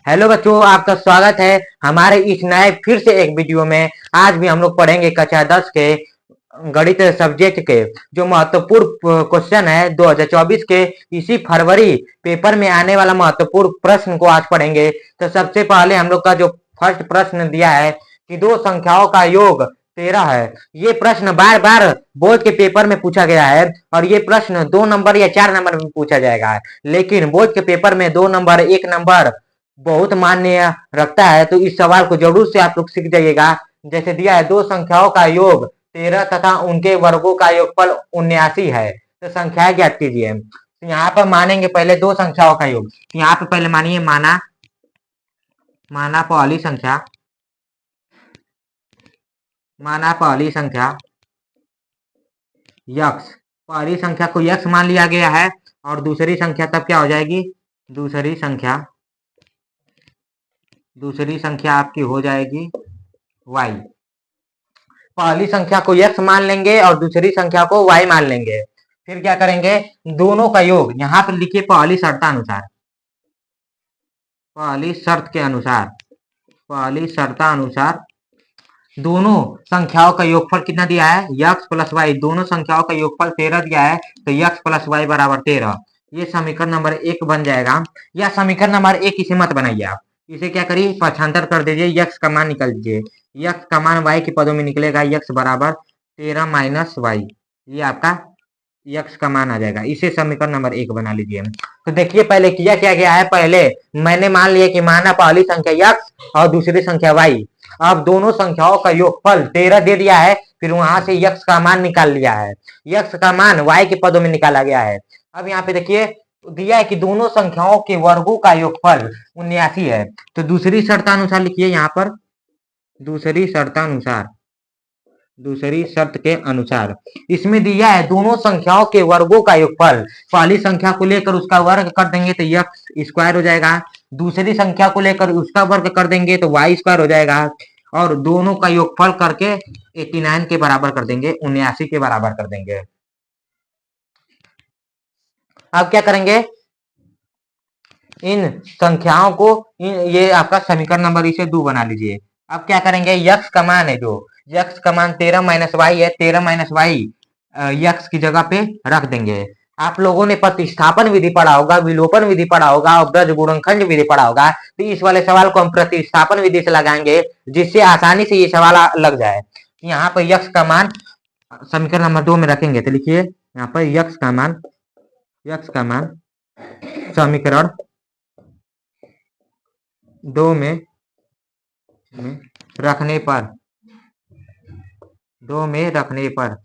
Hello बच्चों, आपका स्वागत है हमारे इस नए फिर से एक वीडियो में। आज भी हम लोग पढ़ेंगे कक्षा 10 के गणित सब्जेक्ट के जो महत्वपूर्ण क्वेश्चन है 2024 के इसी फरवरी पेपर में आने वाला महत्वपूर्ण प्रश्न को आज पढ़ेंगे। तो सबसे पहले हम लोग का जो फर्स्ट प्रश्न दिया है कि दो संख्याओं का योग 13 है। ये प्रश्न बार बार बोर्ड के पेपर में पूछा गया है और ये प्रश्न 2 नंबर या 4 नंबर में पूछा जाएगा, लेकिन बोर्ड के पेपर में 2 नंबर 1 नंबर बहुत मान्य रखता है। तो इस सवाल को जरूर से आप लोग सीख जाइएगा। जैसे दिया है दो संख्याओं का योग 13 तथा उनके वर्गों का योगफल 79 है, तो संख्याएं ज्ञात कीजिए। तो यहाँ पर मानेंगे पहले दो संख्याओं का योग। यहाँ पे पहले मानिए माना पहली संख्या यक्स। पहली संख्या को यक्स मान लिया गया है और दूसरी संख्या तब क्या हो जाएगी, दूसरी संख्या आपकी हो जाएगी y। पहली संख्या को x मान लेंगे और दूसरी संख्या को y मान लेंगे। फिर क्या करेंगे, दोनों का योग यहाँ पर लिखिए पहली शर्तानुसार दोनों संख्याओं का योगफल कितना दिया है, x प्लस वाई। दोनों संख्याओं का योगफल 13 दिया है, तो x प्लस वाई बराबर 13। ये समीकरण नंबर 1 बन जाएगा। या समीकरण नंबर 1 इसे मत बनाइए आप, इसे क्या करिए पक्षांतर कर दीजिए, x का मान निकल दीजिए। x का मान y के पदों में निकलेगा, x बराबर 13 माइनस वाई। ये आपका x का मान आ जाएगा। इसे समीकरण नंबर 1 बना लीजिए। तो देखिए पहले किया क्या गया है, पहले मैंने मान लिया कि माना पहली संख्या x और दूसरी संख्या y। अब दोनों संख्याओं का योगफल 13 दे दिया है, फिर वहां से x का मान निकाल लिया है। x का मान y के पदों में निकाला गया है। अब यहाँ पे देखिए दिया है कि दोनों संख्याओं के वर्गों का योगफल 79 है। तो दूसरी शर्तानुसार लिखिए यहाँ पर, दूसरी शर्त के अनुसार इसमें दिया है दोनों संख्याओं के वर्गों का योगफल। पहली संख्या को लेकर उसका वर्ग कर देंगे तो एक्स स्क्वायर हो जाएगा, दूसरी संख्या को लेकर उसका वर्ग कर देंगे तो वाई स्क्वायर हो जाएगा, और दोनों का योगफल करके 89 के बराबर कर देंगे, 79 के बराबर कर देंगे। अब क्या करेंगे, इन संख्याओं को ये आपका समीकरण नंबर इसे 2 बना लीजिए। अब क्या करेंगे, यक्स का मान है, जो यक्स का मान 13 माइनस वाई है, 13 माइनस वाई यक्स की जगह पे रख देंगे। आप लोगों ने प्रतिस्थापन विधि पढ़ा होगा, विलोपन विधि पढ़ा होगा और ब्रज गुणनखंड विधि पढ़ा होगा। तो इस वाले सवाल को हम प्रतिस्थापन विधि से लगाएंगे, जिससे आसानी से ये सवाल लग जाए। यहाँ पर यक्स का मान समीकरण नंबर 2 में रखेंगे, तो लिखिए यहाँ पर यक्स का मान समीकरण 2 में रखने पर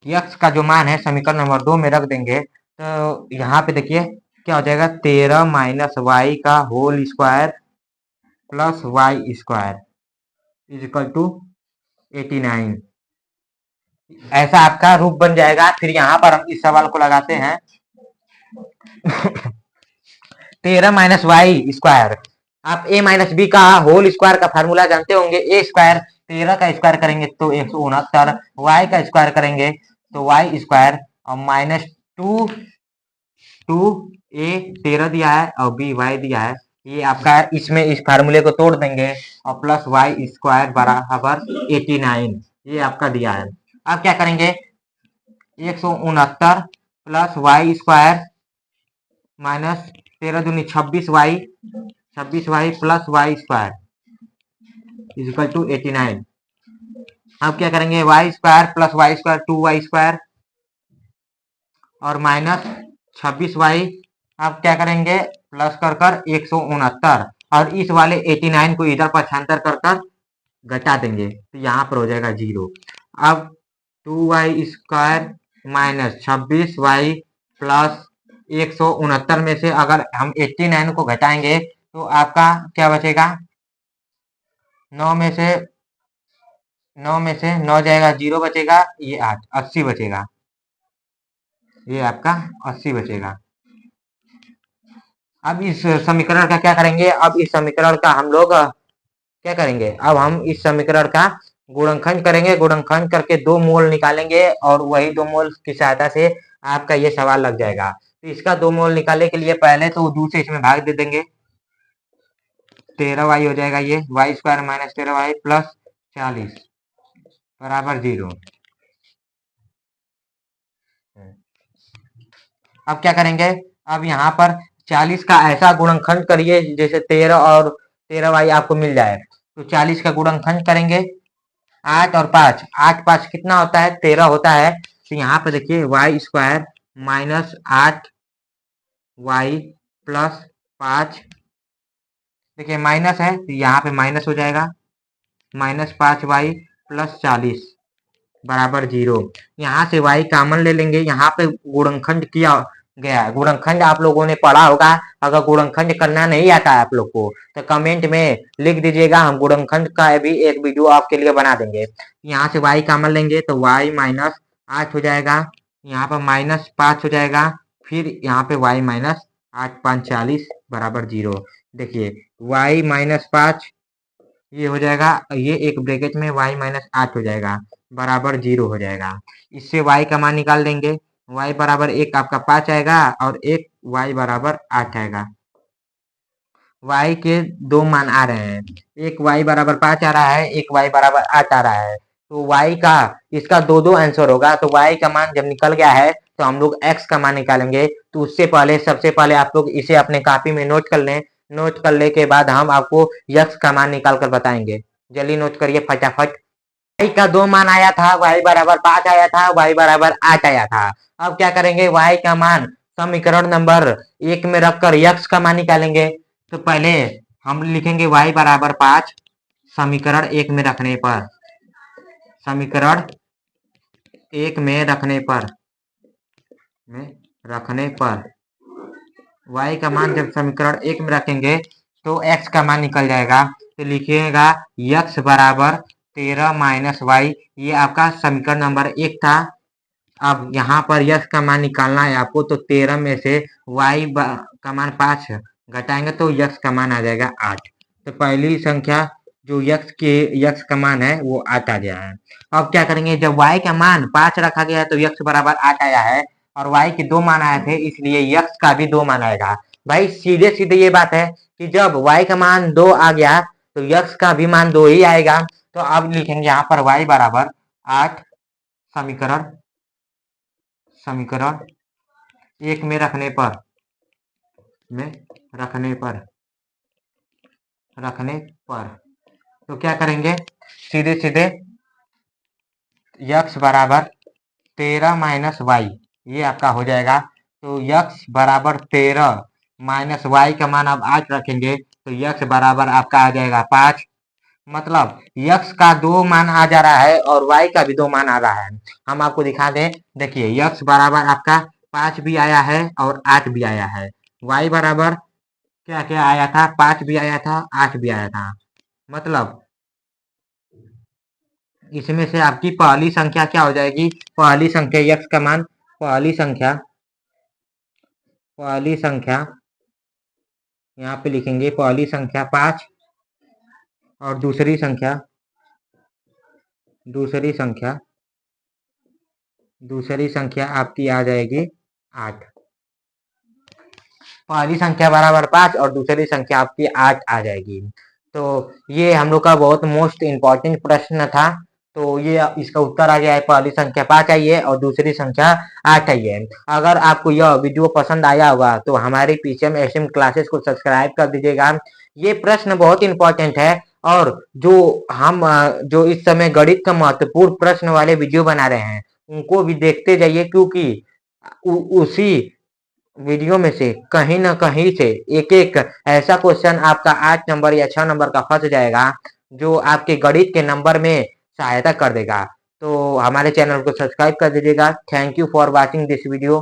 यक्स का जो मान है समीकरण नंबर 2 में रख देंगे। तो यहाँ पे देखिए क्या हो जाएगा, 13 माइनस वाई का whole square plus y square is equal to 89। ऐसा आपका रूप बन जाएगा। फिर यहाँ पर हम इस सवाल को लगाते हैं 13 माइनस वाई स्क्वायर, आप a माइनस बी का होल स्क्वायर का फार्मूला जानते होंगे। ए स्क्वायर 13 का स्क्वायर करेंगे तो 169, वाई का स्क्वायर करेंगे तो वाई स्क्वायर, और माइनस 2 ए 13 दिया है और बी वाई दिया है। ये आपका इसमें इस फार्मूले को तोड़ देंगे और प्लस वाई स्क्वायर बराबर 89, ये आपका दिया है। अब क्या करेंगे, 169 प्लस वाई स्क्वायर माइनस 13 दूनी 26 y plus y square is equal to 89। अब क्या करेंगे, y square plus y square 2y square और माइनस 26 वाई। अब क्या करेंगे, प्लस कर 169 और इस वाले 89 को इधर पक्षांतर कर घटा देंगे, तो यहाँ पर हो जाएगा 0। अब 2y square minus 26y plus 169 में से अगर हम 89 को घटाएंगे तो आपका क्या बचेगा, 9 में से 9 जाएगा, 0 बचेगा, ये 8, 80 बचेगा। ये आपका 80 बचेगा। अब इस समीकरण का क्या करेंगे, अब इस समीकरण का हम लोग क्या करेंगे, अब हम इस समीकरण का गुणनखंड करेंगे। गुणनखंड करके 2 मोल निकालेंगे और वही 2 मोल की सहायता से आपका ये सवाल लग जाएगा। तो इसका 2 मोल निकालने के लिए पहले तो 2 से इसमें भाग दे देंगे, 13y हो जाएगा ये, Y square minus 13y plus 40 बराबर 0। अब क्या करेंगे, अब यहाँ पर 40 का ऐसा गुणनखंड करिए जैसे 13 और 13y आपको मिल जाए। तो 40 का गुणनखंड करेंगे 8 और 5, 8 5 कितना होता है, 13 होता है। तो यहाँ पे देखिए Y square minus 8y plus 5, देखिए माइनस है तो यहाँ पे माइनस हो जाएगा, माइनस 5y प्लस 40 बराबर 0। यहाँ से y कॉमन ले लेंगे, यहाँ पे गुणनखंड किया गया है, गुणनखंड आप लोगों ने पढ़ा होगा। अगर गुणनखंड करना नहीं आता है आप लोग को तो कमेंट में लिख दीजिएगा, हम गुणनखंड का भी एक वीडियो आपके लिए बना देंगे। यहाँ से y कॉमन लेंगे तो y माइनस 8 हो जाएगा, यहाँ पर माइनस 5 हो जाएगा, फिर यहाँ पे y माइनस 8 5 40 बराबर 0। देखिए y माइनस 5 ये हो जाएगा, ये एक ब्रैकेट में y माइनस 8 हो जाएगा बराबर 0 हो जाएगा। इससे y का मान निकाल देंगे, y बराबर एक आपका 5 आएगा और एक y बराबर 8 आएगा। y के दो मान आ रहे हैं, एक y बराबर 5 आ रहा है, एक y बराबर 8 आ रहा है। तो y का इसका दो दो आंसर होगा। तो y का मान जब निकल गया है तो हम लोग x का मान निकालेंगे। तो उससे पहले सबसे पहले आप लोग इसे अपने कॉपी में नोट कर लें, नोट करने के बाद हम आपको x का मान निकाल कर बताएंगे। जल्दी नोट करिए फटाफट। y का दो मान आया था, y बराबर 5 आया था, y बराबर 8 आया था। अब क्या करेंगे, y का मान समीकरण नंबर 1 में रखकर x का मान निकालेंगे। तो पहले हम लिखेंगे y बराबर 5 समीकरण 1 में रखने पर, समीकरण 1 में रखने पर y का मान जब समीकरण 1 में रखेंगे तो x का मान निकल जाएगा। तो लिखिएगा x बराबर 13 माइनस वाई, ये आपका समीकरण नंबर 1 था। अब यहाँ पर x का मान निकालना है आपको, तो 13 में से y का मान 5 घटाएंगे तो x का मान आ जाएगा 8। तो पहली संख्या जो x का मान है वो 8 आ गया है। अब क्या करेंगे, जब y का मान 5 रखा गया है तो x बराबर 8 आया है और y के दो मान आए थे, इसलिए x का भी दो मान आएगा। भाई सीधे सीधे ये बात है कि जब y का मान 2 आ गया तो x का भी मान 2 ही आएगा। तो अब लिखेंगे यहाँ पर y बराबर 8 समीकरण 1 में रखने पर तो क्या करेंगे, सीधे सीधे x बराबर 13 माइनस वाई, ये आपका हो जाएगा। तो x बराबर 13 माइनस वाई का मान अब 8 रखेंगे तो x बराबर आपका आ जाएगा 5। मतलब x का दो मान आ जा रहा है और y का भी दो मान आ रहा है। हम आपको दिखा दें, देखिए x बराबर आपका 5 भी आया है और 8 भी आया है। y बराबर क्या क्या आया था, 5 भी आया था, 8 भी आया था। मतलब इसमें से आपकी पहली संख्या क्या हो जाएगी, पहली संख्या x का मान, पहली संख्या यहाँ पे लिखेंगे, पहली संख्या 5 और दूसरी संख्या आपकी आ जाएगी 8। पहली संख्या बराबर 5 और दूसरी संख्या आपकी 8 आ जाएगी। तो ये हम लोग का बहुत मोस्ट इम्पोर्टेंट प्रश्न था। तो ये इसका उत्तर आ गया है, पहली संख्या 5 आई है और दूसरी संख्या 8 आई है। अगर आपको यह वीडियो पसंद आया होगा तो हमारे पीसीएम एसएम क्लासेस को सब्सक्राइब कर दीजिएगा। ये प्रश्न बहुत इंपॉर्टेंट है और जो इस समय गणित का महत्वपूर्ण प्रश्न वाले वीडियो बना रहे हैं उनको भी देखते जाइए, क्योंकि उसी वीडियो में से कहीं ना कहीं से एक एक ऐसा क्वेश्चन आपका 8 नंबर या 6 नंबर का फंस जाएगा जो आपके गणित के नंबर में सहायता कर देगा। तो हमारे चैनल को सब्सक्राइब कर दीजिएगा। Thank you for watching this video.